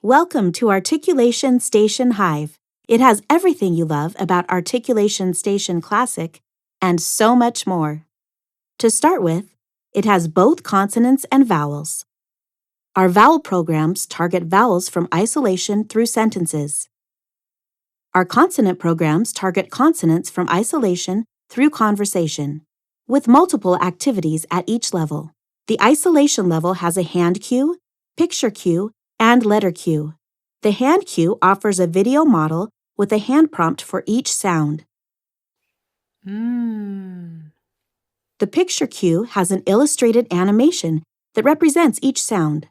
Welcome to Articulation Station Hive. It has everything you love about Articulation Station Classic and so much more. To start with, it has both consonants and vowels. Our vowel programs target vowels from isolation through sentences. Our consonant programs target consonants from isolation through conversation, with multiple activities at each level. The isolation level has a hand cue, picture cue, and letter cue. The hand cue offers a video model with a hand prompt for each sound. The picture cue has an illustrated animation that represents each sound.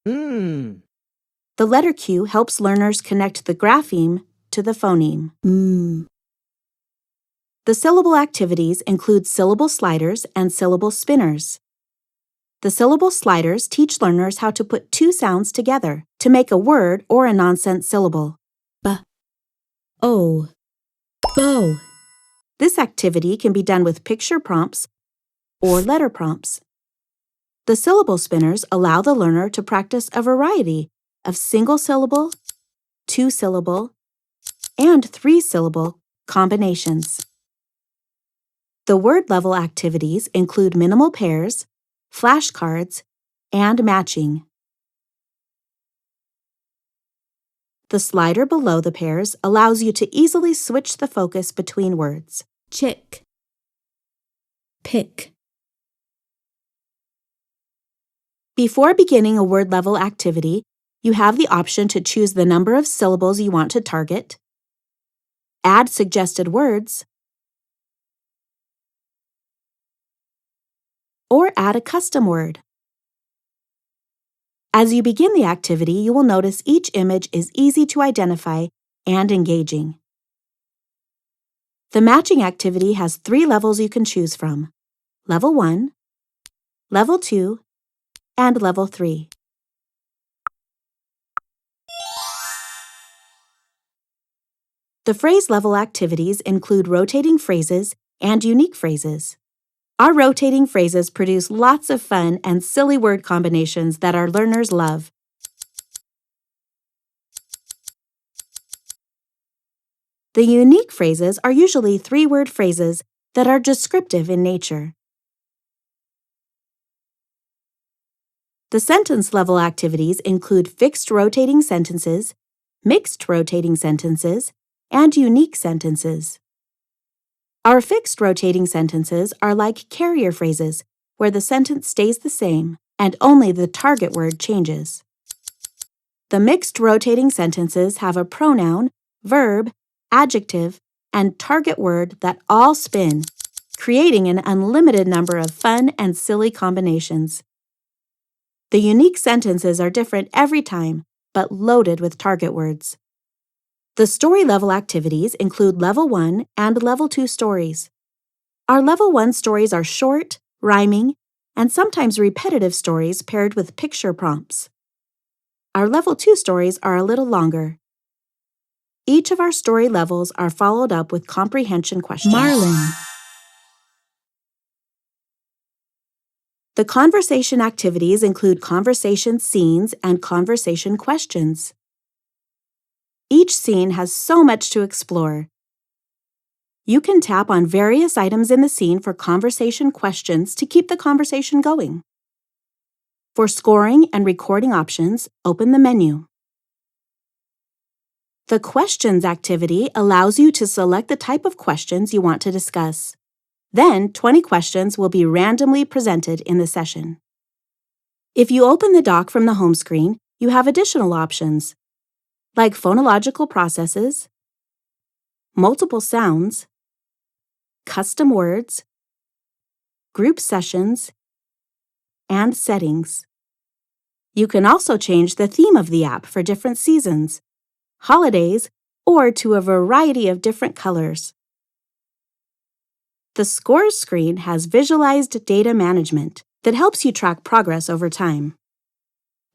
The letter cue helps learners connect the grapheme to the phoneme. The syllable activities include syllable sliders and syllable spinners. The syllable sliders teach learners how to put two sounds together to make a word or a nonsense syllable. B-o, bow. This activity can be done with picture prompts or letter prompts. The syllable spinners allow the learner to practice a variety of single-syllable, two-syllable, and three-syllable combinations. The word level activities include minimal pairs, flashcards, and matching. The slider below the pairs allows you to easily switch the focus between words. Chick, pick. Before beginning a word level activity, you have the option to choose the number of syllables you want to target, add suggested words, or add a custom word. As you begin the activity, you will notice each image is easy to identify and engaging. The matching activity has 3 levels you can choose from: Level 1, Level 2, and Level 3. The phrase level activities include rotating phrases and unique phrases. Our rotating phrases produce lots of fun and silly word combinations that our learners love. The unique phrases are usually 3-word phrases that are descriptive in nature. The sentence level activities include fixed rotating sentences, mixed rotating sentences, and unique sentences. Our fixed rotating sentences are like carrier phrases, where the sentence stays the same and only the target word changes. The mixed rotating sentences have a pronoun, verb, adjective, and target word that all spin, creating an unlimited number of fun and silly combinations. The unique sentences are different every time, but loaded with target words. The story level activities include Level 1 and Level 2 stories. Our Level 1 stories are short, rhyming, and sometimes repetitive stories paired with picture prompts. Our Level 2 stories are a little longer. Each of our story levels are followed up with comprehension questions. Marlin. The conversation activities include conversation scenes and conversation questions. Each scene has so much to explore. You can tap on various items in the scene for conversation questions to keep the conversation going. For scoring and recording options, open the menu. The questions activity allows you to select the type of questions you want to discuss. Then, 20 questions will be randomly presented in the session. If you open the dock from the home screen, you have additional options, like phonological processes, multiple sounds, custom words, group sessions, and settings. You can also change the theme of the app for different seasons, holidays, or to a variety of different colors. The Scores screen has visualized data management that helps you track progress over time.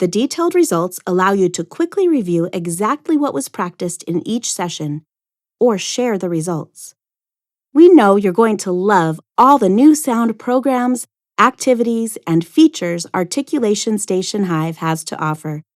The detailed results allow you to quickly review exactly what was practiced in each session or share the results. We know you're going to love all the new sound programs, activities, and features Articulation Station Hive has to offer.